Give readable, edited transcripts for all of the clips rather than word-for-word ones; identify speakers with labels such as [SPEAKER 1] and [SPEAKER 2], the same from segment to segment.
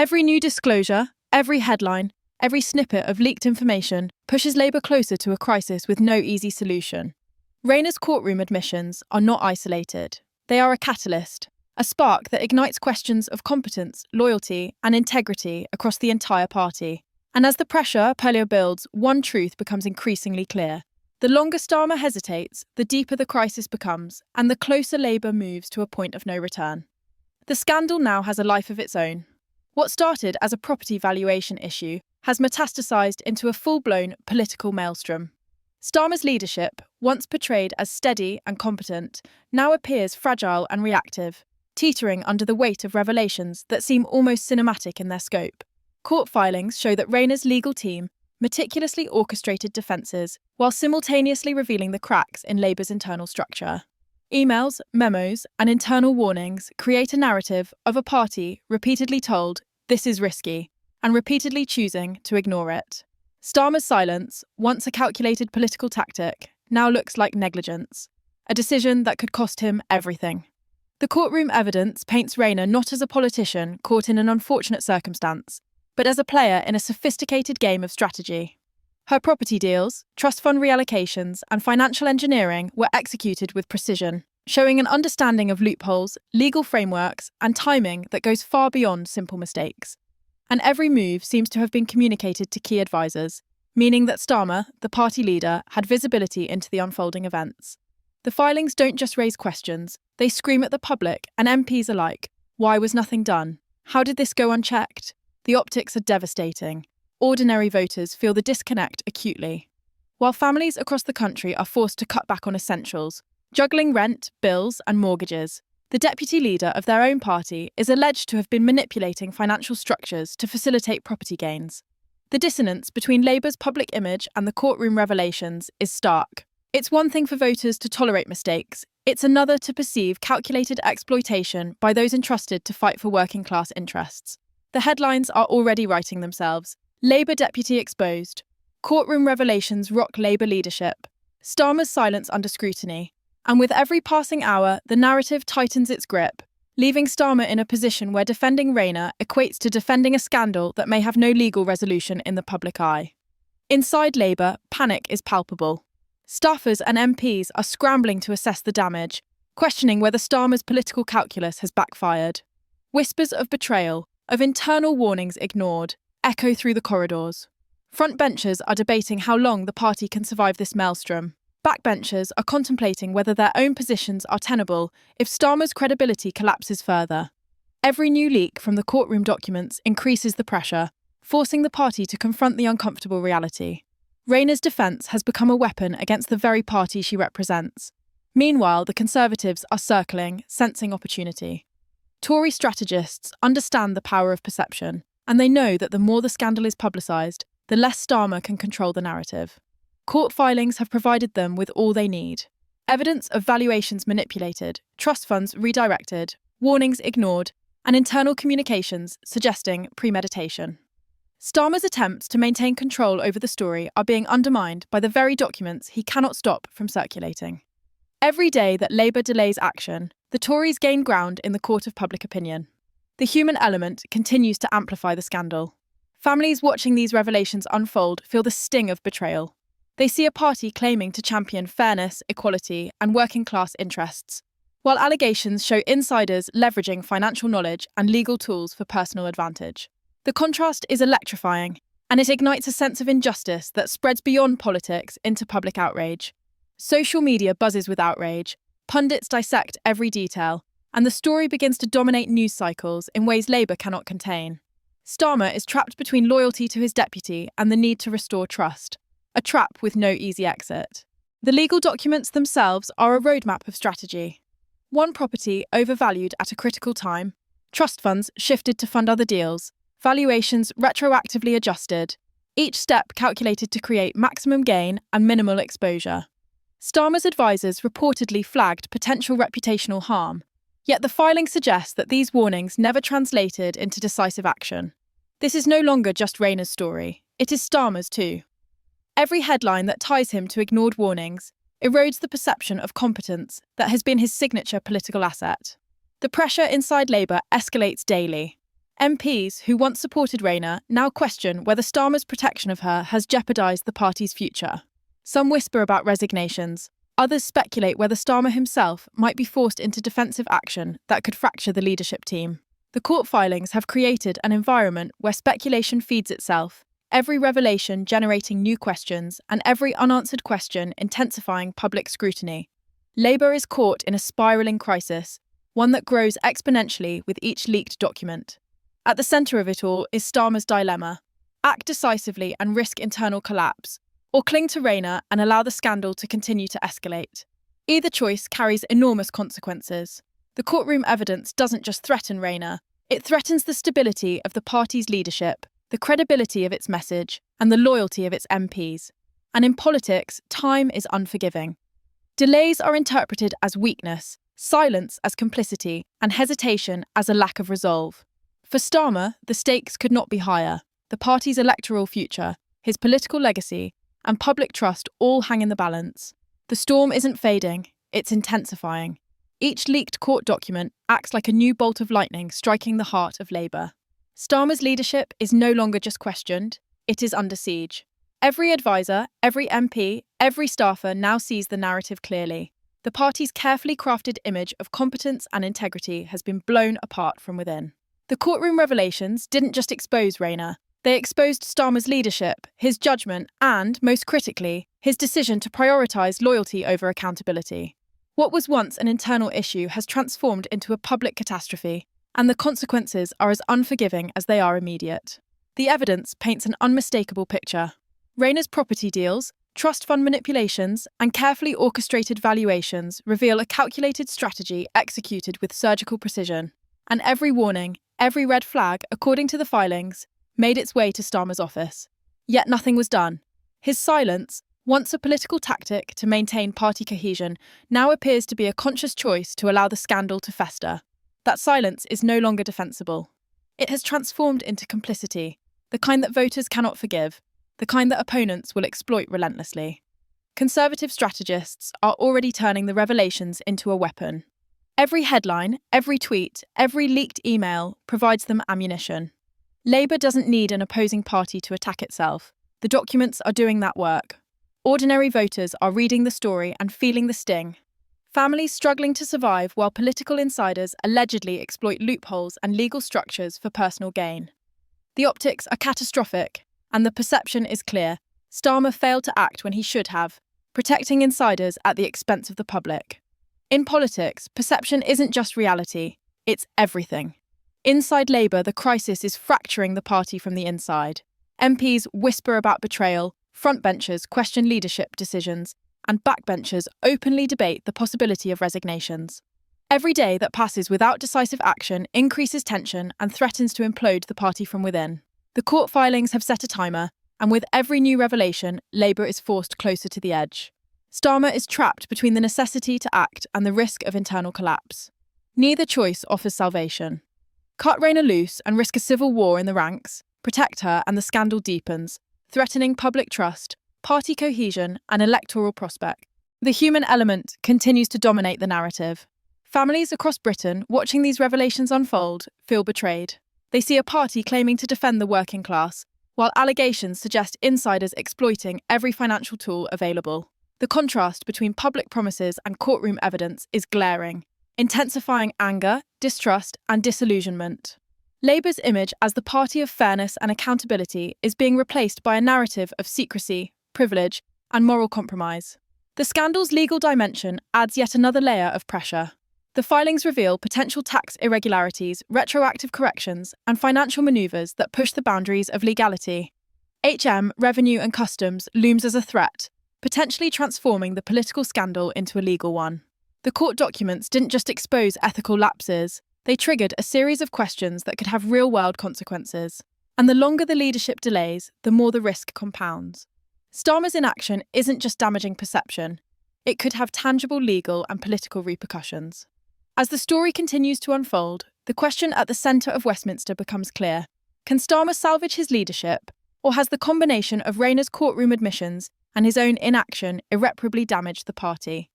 [SPEAKER 1] Every new disclosure, every headline, every snippet of leaked information pushes Labour closer to a crisis with no easy solution. Rayner's courtroom admissions are not isolated. They are a catalyst, a spark that ignites questions of competence, loyalty, and integrity across the entire party. And as the pressure builds, one truth becomes increasingly clear. The longer Starmer hesitates, the deeper the crisis becomes, and the closer Labour moves to a point of no return. The scandal now has a life of its own. What started as a property valuation issue has metastasized into a full-blown political maelstrom. Starmer's leadership, once portrayed as steady and competent, now appears fragile and reactive, teetering under the weight of revelations that seem almost cinematic in their scope. Court filings show that Rayner's legal team meticulously orchestrated defences while simultaneously revealing the cracks in Labour's internal structure. Emails, memos, and internal warnings create a narrative of a party repeatedly told, "This is risky," and repeatedly choosing to ignore it. Starmer's silence, once a calculated political tactic, now looks like negligence, a decision that could cost him everything. The courtroom evidence paints Rayner not as a politician caught in an unfortunate circumstance, but as a player in a sophisticated game of strategy. Her property deals, trust fund reallocations, and financial engineering were executed with precision, showing an understanding of loopholes, legal frameworks, and timing that goes far beyond simple mistakes. And every move seems to have been communicated to key advisors, meaning that Starmer, the party leader, had visibility into the unfolding events. The filings don't just raise questions, they scream at the public and MPs alike. Why was nothing done? How did this go unchecked? The optics are devastating. Ordinary voters feel the disconnect acutely. While families across the country are forced to cut back on essentials, juggling rent, bills, and mortgages, the deputy leader of their own party is alleged to have been manipulating financial structures to facilitate property gains. The dissonance between Labour's public image and the courtroom revelations is stark. It's one thing for voters to tolerate mistakes, it's another to perceive calculated exploitation by those entrusted to fight for working-class interests. The headlines are already writing themselves. Labour deputy exposed. Courtroom revelations rock Labour leadership. Starmer's silence under scrutiny. And with every passing hour, the narrative tightens its grip, leaving Starmer in a position where defending Rayner equates to defending a scandal that may have no legal resolution in the public eye. Inside Labour, panic is palpable. Staffers and MPs are scrambling to assess the damage, questioning whether Starmer's political calculus has backfired. Whispers of betrayal, of internal warnings ignored, echo through the corridors. Frontbenchers are debating how long the party can survive this maelstrom. Backbenchers are contemplating whether their own positions are tenable if Starmer's credibility collapses further. Every new leak from the courtroom documents increases the pressure, forcing the party to confront the uncomfortable reality. Rayner's defence has become a weapon against the very party she represents. Meanwhile, the Conservatives are circling, sensing opportunity. Tory strategists understand the power of perception, and they know that the more the scandal is publicised, the less Starmer can control the narrative. Court filings have provided them with all they need. Evidence of valuations manipulated, trust funds redirected, warnings ignored, and internal communications suggesting premeditation. Starmer's attempts to maintain control over the story are being undermined by the very documents he cannot stop from circulating. Every day that Labour delays action, the Tories gain ground in the court of public opinion. The human element continues to amplify the scandal. Families watching these revelations unfold feel the sting of betrayal. They see a party claiming to champion fairness, equality, and working-class interests, while allegations show insiders leveraging financial knowledge and legal tools for personal advantage. The contrast is electrifying, and it ignites a sense of injustice that spreads beyond politics into public outrage. Social media buzzes with outrage, pundits dissect every detail, and the story begins to dominate news cycles in ways Labour cannot contain. Starmer is trapped between loyalty to his deputy and the need to restore trust, a trap with no easy exit. The legal documents themselves are a roadmap of strategy. One property overvalued at a critical time, trust funds shifted to fund other deals, valuations retroactively adjusted, each step calculated to create maximum gain and minimal exposure. Starmer's advisors reportedly flagged potential reputational harm, yet the filing suggests that these warnings never translated into decisive action. This is no longer just Rayner's story, it is Starmer's too. Every headline that ties him to ignored warnings erodes the perception of competence that has been his signature political asset. The pressure inside Labour escalates daily. MPs who once supported Rayner now question whether Starmer's protection of her has jeopardised the party's future. Some whisper about resignations. Others speculate whether Starmer himself might be forced into defensive action that could fracture the leadership team. The court filings have created an environment where speculation feeds itself, every revelation generating new questions and every unanswered question intensifying public scrutiny. Labour is caught in a spiralling crisis, one that grows exponentially with each leaked document. At the centre of it all is Starmer's dilemma: act decisively and risk internal collapse, or cling to Rayner and allow the scandal to continue to escalate. Either choice carries enormous consequences. The courtroom evidence doesn't just threaten Rayner, it threatens the stability of the party's leadership, the credibility of its message, and the loyalty of its MPs. And in politics, time is unforgiving. Delays are interpreted as weakness, silence as complicity, and hesitation as a lack of resolve. For Starmer, the stakes could not be higher. The party's electoral future, his political legacy, and public trust all hang in the balance. The storm isn't fading, it's intensifying. Each leaked court document acts like a new bolt of lightning striking the heart of Labour. Starmer's leadership is no longer just questioned, it is under siege. Every advisor, every MP, every staffer now sees the narrative clearly. The party's carefully crafted image of competence and integrity has been blown apart from within. The courtroom revelations didn't just expose Rayner, they exposed Starmer's leadership, his judgment, and, most critically, his decision to prioritise loyalty over accountability. What was once an internal issue has transformed into a public catastrophe, and the consequences are as unforgiving as they are immediate. The evidence paints an unmistakable picture. Rayner's property deals, trust fund manipulations, and carefully orchestrated valuations reveal a calculated strategy executed with surgical precision. And every warning, every red flag, according to the filings, made its way to Starmer's office. Yet nothing was done. His silence, once a political tactic to maintain party cohesion, now appears to be a conscious choice to allow the scandal to fester. That silence is no longer defensible. It has transformed into complicity, the kind that voters cannot forgive, the kind that opponents will exploit relentlessly. Conservative strategists are already turning the revelations into a weapon. Every headline, every tweet, every leaked email provides them ammunition. Labour doesn't need an opposing party to attack itself. The documents are doing that work. Ordinary voters are reading the story and feeling the sting. Families struggling to survive while political insiders allegedly exploit loopholes and legal structures for personal gain. The optics are catastrophic, and the perception is clear. Starmer failed to act when he should have, protecting insiders at the expense of the public. In politics, perception isn't just reality, it's everything. Inside Labour, the crisis is fracturing the party from the inside. MPs whisper about betrayal, frontbenchers question leadership decisions, and backbenchers openly debate the possibility of resignations. Every day that passes without decisive action increases tension and threatens to implode the party from within. The court filings have set a timer, and with every new revelation, Labour is forced closer to the edge. Starmer is trapped between the necessity to act and the risk of internal collapse. Neither choice offers salvation. Cut Rayner loose and risk a civil war in the ranks, protect her and the scandal deepens, threatening public trust, party cohesion and electoral prospect. The human element continues to dominate the narrative. Families across Britain watching these revelations unfold feel betrayed. They see a party claiming to defend the working class, while allegations suggest insiders exploiting every financial tool available. The contrast between public promises and courtroom evidence is glaring, intensifying anger, distrust, and disillusionment. Labour's image as the party of fairness and accountability is being replaced by a narrative of secrecy, privilege, and moral compromise. The scandal's legal dimension adds yet another layer of pressure. The filings reveal potential tax irregularities, retroactive corrections, and financial manoeuvres that push the boundaries of legality. Revenue and Customs looms as a threat, potentially transforming the political scandal into a legal one. The court documents didn't just expose ethical lapses, they triggered a series of questions that could have real-world consequences. And the longer the leadership delays, the more the risk compounds. Starmer's inaction isn't just damaging perception, it could have tangible legal and political repercussions. As the story continues to unfold, the question at the centre of Westminster becomes clear. Can Starmer salvage his leadership, or has the combination of Rayner's courtroom admissions and his own inaction irreparably damaged the party?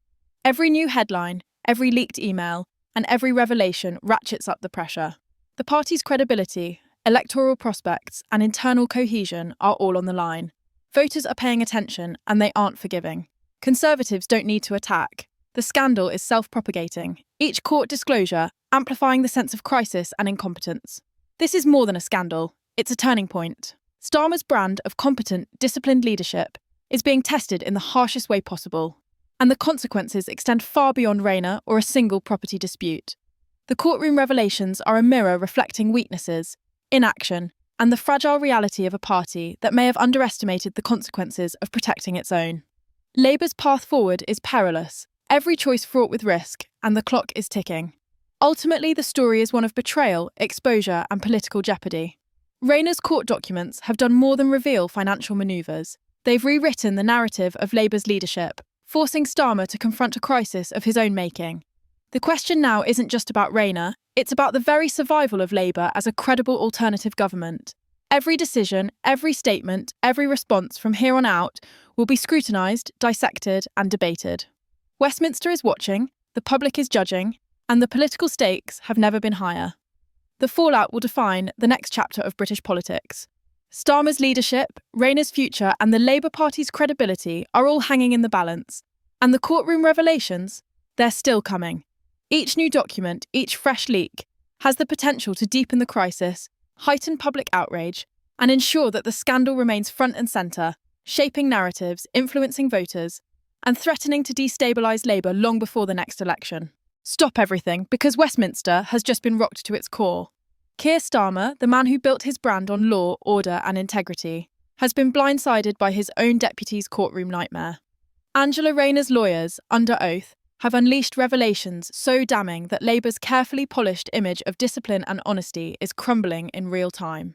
[SPEAKER 1] Every new headline, every leaked email, and every revelation ratchets up the pressure. The party's credibility, electoral prospects, and internal cohesion are all on the line. Voters are paying attention, and they aren't forgiving. Conservatives don't need to attack. The scandal is self-propagating, each court disclosure amplifying the sense of crisis and incompetence. This is more than a scandal, it's a turning point. Starmer's brand of competent, disciplined leadership is being tested in the harshest way possible, and the consequences extend far beyond Rayner or a single property dispute. The courtroom revelations are a mirror reflecting weaknesses, inaction, and the fragile reality of a party that may have underestimated the consequences of protecting its own. Labour's path forward is perilous, every choice fraught with risk, and the clock is ticking. Ultimately, the story is one of betrayal, exposure, and political jeopardy. Rayner's court documents have done more than reveal financial manoeuvres. They've rewritten the narrative of Labour's leadership, forcing Starmer to confront a crisis of his own making. The question now isn't just about Rayner, it's about the very survival of Labour as a credible alternative government. Every decision, every statement, every response from here on out will be scrutinised, dissected, and debated. Westminster is watching, the public is judging, and the political stakes have never been higher. The fallout will define the next chapter of British politics. Starmer's leadership, Rayner's future, and the Labour Party's credibility are all hanging in the balance. And the courtroom revelations, they're still coming. Each new document, each fresh leak, has the potential to deepen the crisis, heighten public outrage, and ensure that the scandal remains front and centre, shaping narratives, influencing voters, and threatening to destabilise Labour long before the next election. Stop everything, because Westminster has just been rocked to its core. Keir Starmer, the man who built his brand on law, order, and integrity, has been blindsided by his own deputy's courtroom nightmare. Angela Rayner's lawyers, under oath, have unleashed revelations so damning that Labour's carefully polished image of discipline and honesty is crumbling in real time.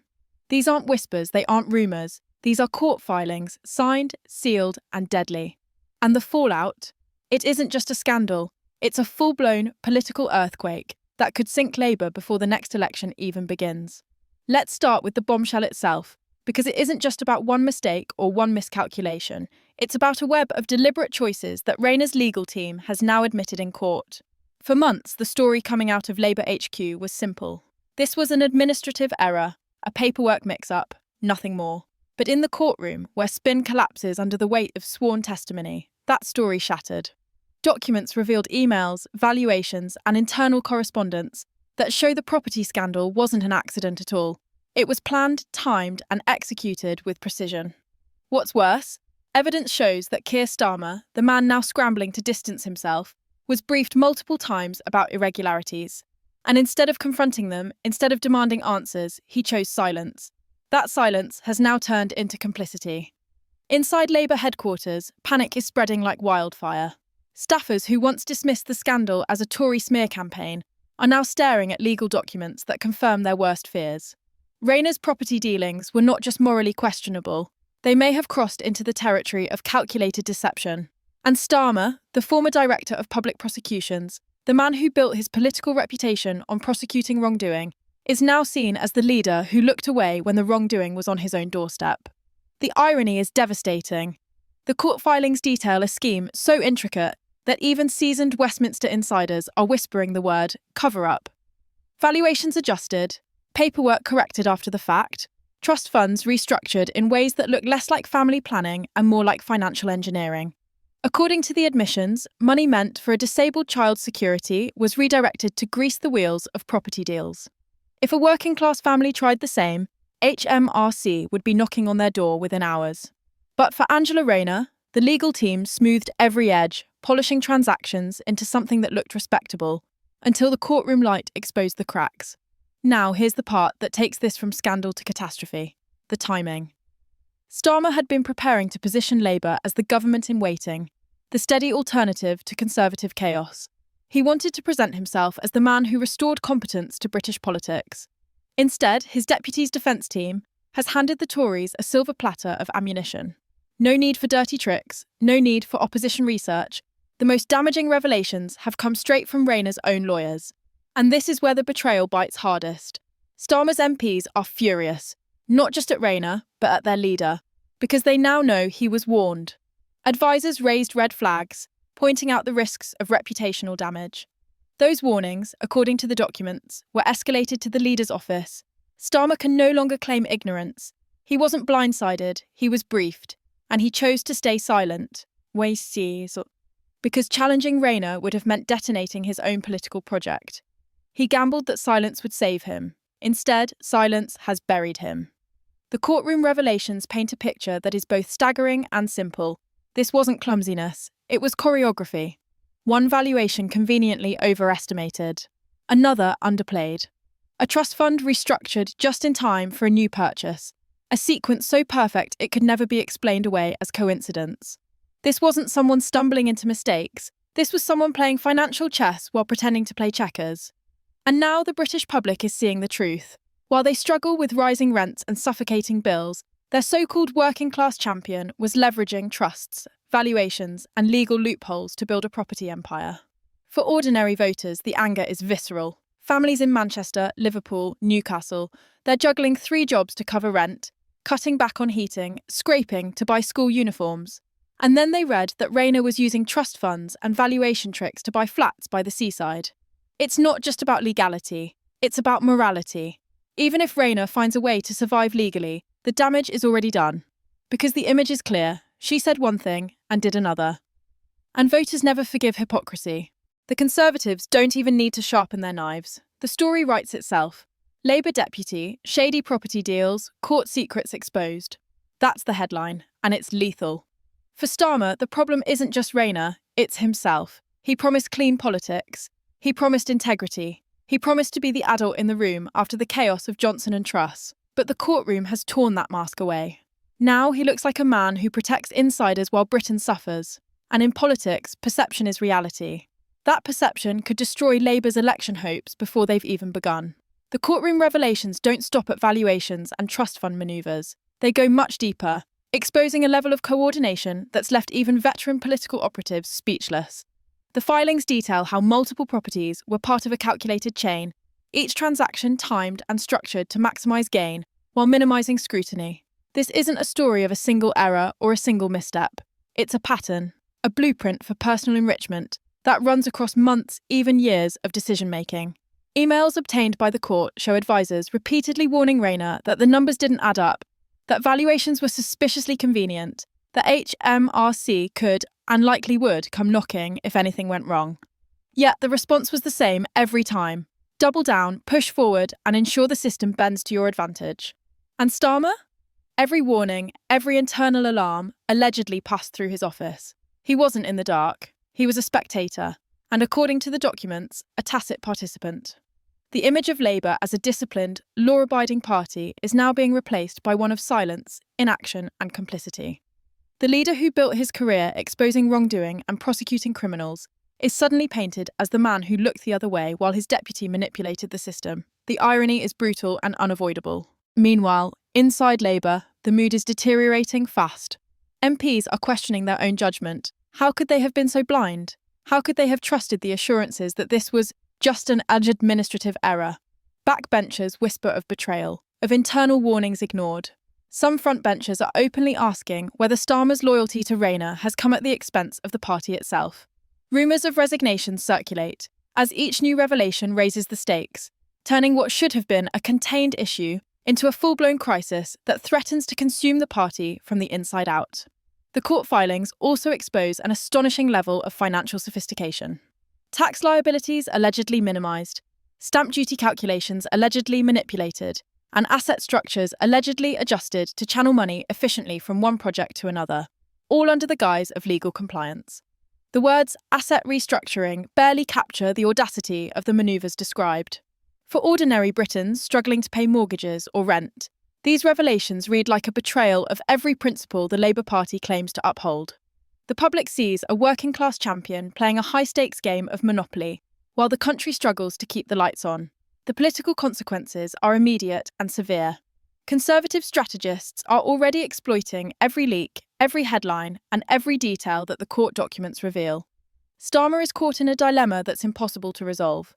[SPEAKER 1] These aren't whispers, they aren't rumours. These are court filings, signed, sealed, and deadly. And the fallout? It isn't just a scandal, it's a full-blown political earthquake that could sink Labour before the next election even begins. Let's start with the bombshell itself, because it isn't just about one mistake or one miscalculation. It's about a web of deliberate choices that Rayner's legal team has now admitted in court. For months, the story coming out of Labour HQ was simple. This was an administrative error, a paperwork mix-up, nothing more. But in the courtroom, where spin collapses under the weight of sworn testimony, that story shattered. Documents revealed emails, valuations, and internal correspondence that show the property scandal wasn't an accident at all. It was planned, timed, and executed with precision. What's worse, evidence shows that Keir Starmer, the man now scrambling to distance himself, was briefed multiple times about irregularities. And instead of confronting them, instead of demanding answers, he chose silence. That silence has now turned into complicity. Inside Labour headquarters, panic is spreading like wildfire. Staffers who once dismissed the scandal as a Tory smear campaign are now staring at legal documents that confirm their worst fears. Rayner's property dealings were not just morally questionable, they may have crossed into the territory of calculated deception. And Starmer, the former director of public prosecutions, the man who built his political reputation on prosecuting wrongdoing, is now seen as the leader who looked away when the wrongdoing was on his own doorstep. The irony is devastating. The court filings detail a scheme so intricate that even seasoned Westminster insiders are whispering the word cover-up. Valuations adjusted, paperwork corrected after the fact, trust funds restructured in ways that look less like family planning and more like financial engineering. According to the admissions, money meant for a disabled child's security was redirected to grease the wheels of property deals. If a working-class family tried the same, HMRC would be knocking on their door within hours. But for Angela Rayner, the legal team smoothed every edge, polishing transactions into something that looked respectable, until the courtroom light exposed the cracks. Now here's the part that takes this from scandal to catastrophe: the timing. Starmer had been preparing to position Labour as the government in waiting, the steady alternative to Conservative chaos. He wanted to present himself as the man who restored competence to British politics. Instead, his deputy's defence team has handed the Tories a silver platter of ammunition. No need for dirty tricks, no need for opposition research. The most damaging revelations have come straight from Rayner's own lawyers. And this is where the betrayal bites hardest. Starmer's MPs are furious, not just at Rayner, but at their leader, because they now know he was warned. Advisors raised red flags, pointing out the risks of reputational damage. Those warnings, according to the documents, were escalated to the leader's office. Starmer can no longer claim ignorance. He wasn't blindsided, he was briefed, and he chose to stay silent. VISAS. Because challenging Rayner would have meant detonating his own political project. He gambled that silence would save him. Instead, silence has buried him. The courtroom revelations paint a picture that is both staggering and simple. This wasn't clumsiness, it was choreography. One valuation conveniently overestimated, another underplayed. A trust fund restructured just in time for a new purchase. A sequence so perfect it could never be explained away as coincidence. This wasn't someone stumbling into mistakes. This was someone playing financial chess while pretending to play checkers. And now the British public is seeing the truth. While they struggle with rising rents and suffocating bills, their so-called working-class champion was leveraging trusts, valuations, and legal loopholes to build a property empire. For ordinary voters, the anger is visceral. Families in Manchester, Liverpool, Newcastle, they're juggling 3 jobs to cover rent, cutting back on heating, scraping to buy school uniforms. And then they read that Rayner was using trust funds and valuation tricks to buy flats by the seaside. It's not just about legality, it's about morality. Even if Rayner finds a way to survive legally, the damage is already done. Because the image is clear, she said one thing and did another. And voters never forgive hypocrisy. The Conservatives don't even need to sharpen their knives. The story writes itself. Labour deputy, shady property deals, court secrets exposed. That's the headline, and it's lethal. For Starmer, the problem isn't just Rayner, it's himself. He promised clean politics. He promised integrity. He promised to be the adult in the room after the chaos of Johnson and Truss. But the courtroom has torn that mask away. Now he looks like a man who protects insiders while Britain suffers. And in politics, perception is reality. That perception could destroy Labour's election hopes before they've even begun. The courtroom revelations don't stop at valuations and trust fund manoeuvres. They go much deeper, exposing a level of coordination that's left even veteran political operatives speechless. The filings detail how multiple properties were part of a calculated chain, each transaction timed and structured to maximise gain while minimising scrutiny. This isn't a story of a single error or a single misstep. It's a pattern, a blueprint for personal enrichment that runs across months, even years of decision-making. Emails obtained by the court show advisors repeatedly warning Rayner that the numbers didn't add up, that valuations were suspiciously convenient, that HMRC could, and likely would, come knocking if anything went wrong. Yet the response was the same every time. Double down, push forward, and ensure the system bends to your advantage. And Starmer? Every warning, every internal alarm allegedly passed through his office. He wasn't in the dark. He was a spectator, and according to the documents, a tacit participant. The image of Labour as a disciplined, law-abiding party is now being replaced by one of silence, inaction, and complicity. The leader who built his career exposing wrongdoing and prosecuting criminals is suddenly painted as the man who looked the other way while his deputy manipulated the system. The irony is brutal and unavoidable. Meanwhile, inside Labour, the mood is deteriorating fast. MPs are questioning their own judgment. How could they have been so blind? How could they have trusted the assurances that this was just an administrative error? Backbenchers whisper of betrayal, of internal warnings ignored. Some frontbenchers are openly asking whether Starmer's loyalty to Rayner has come at the expense of the party itself. Rumours of resignations circulate, as each new revelation raises the stakes, turning what should have been a contained issue into a full-blown crisis that threatens to consume the party from the inside out. The court filings also expose an astonishing level of financial sophistication. Tax liabilities allegedly minimised, stamp duty calculations allegedly manipulated, and asset structures allegedly adjusted to channel money efficiently from one project to another, all under the guise of legal compliance. The words asset restructuring barely capture the audacity of the manoeuvres described. For ordinary Britons struggling to pay mortgages or rent, these revelations read like a betrayal of every principle the Labour Party claims to uphold. The public sees a working-class champion playing a high-stakes game of Monopoly, while the country struggles to keep the lights on. The political consequences are immediate and severe. Conservative strategists are already exploiting every leak, every headline, and every detail that the court documents reveal. Starmer is caught in a dilemma that's impossible to resolve.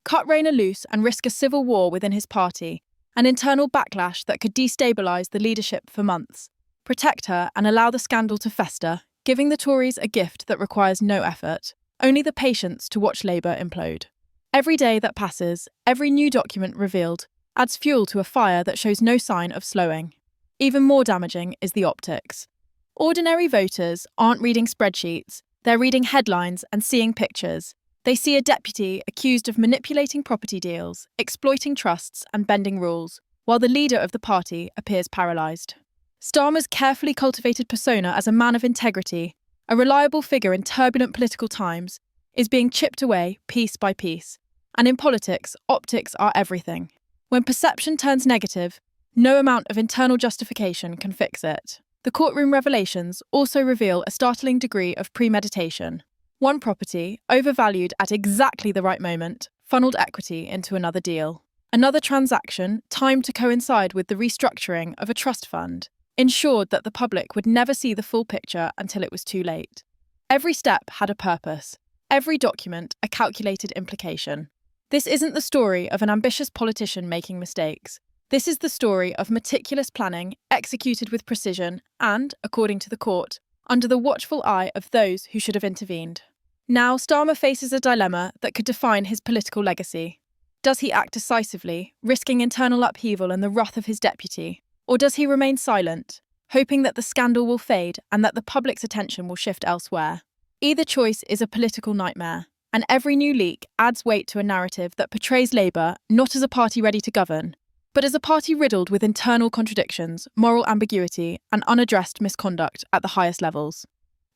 [SPEAKER 1] Cut Rayner loose and risk a civil war within his party, an internal backlash that could destabilise the leadership for months. Protect her and allow the scandal to fester, giving the Tories a gift that requires no effort, only the patience to watch Labour implode. Every day that passes, every new document revealed, adds fuel to a fire that shows no sign of slowing. Even more damaging is the optics. Ordinary voters aren't reading spreadsheets, they're reading headlines and seeing pictures. They see a deputy accused of manipulating property deals, exploiting trusts, and bending rules, while the leader of the party appears paralysed. Starmer's carefully cultivated persona as a man of integrity, a reliable figure in turbulent political times, is being chipped away piece by piece. And in politics, optics are everything. When perception turns negative, no amount of internal justification can fix it. The courtroom revelations also reveal a startling degree of premeditation. One property, overvalued at exactly the right moment, funneled equity into another deal. Another transaction, timed to coincide with the restructuring of a trust fund, ensured that the public would never see the full picture until it was too late. Every step had a purpose, every document a calculated implication. This isn't the story of an ambitious politician making mistakes. This is the story of meticulous planning, executed with precision and, according to the court, under the watchful eye of those who should have intervened. Now Starmer faces a dilemma that could define his political legacy. Does he act decisively, risking internal upheaval and the wrath of his deputy? Or does he remain silent, hoping that the scandal will fade and that the public's attention will shift elsewhere? Either choice is a political nightmare, and every new leak adds weight to a narrative that portrays Labour not as a party ready to govern, but as a party riddled with internal contradictions, moral ambiguity, and unaddressed misconduct at the highest levels.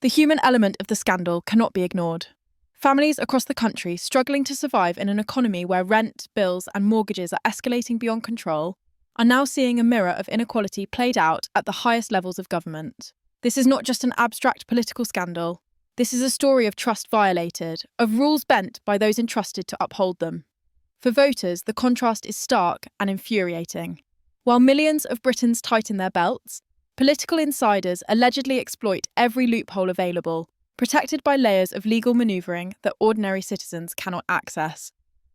[SPEAKER 1] The human element of the scandal cannot be ignored. Families across the country struggling to survive in an economy where rent, bills, and mortgages are escalating beyond control are now seeing a mirror of inequality played out at the highest levels of government. This is not just an abstract political scandal. This is a story of trust violated, of rules bent by those entrusted to uphold them. For voters, the contrast is stark and infuriating. While millions of Britons tighten their belts, political insiders allegedly exploit every loophole available, protected by layers of legal manoeuvring that ordinary citizens cannot access.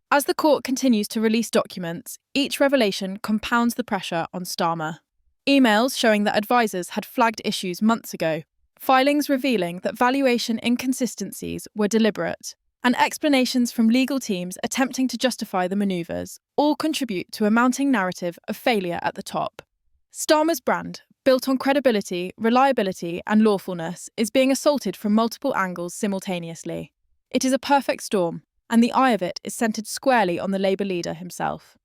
[SPEAKER 1] As the court continues to release documents, each revelation compounds the pressure on Starmer. Emails showing that advisors had flagged issues months ago, filings revealing that valuation inconsistencies were deliberate, and explanations from legal teams attempting to justify the manoeuvres all contribute to a mounting narrative of failure at the top. Starmer's brand, built on credibility, reliability, and lawfulness, is being assaulted from multiple angles simultaneously. It is a perfect storm, and the eye of it is centred squarely on the Labour leader himself.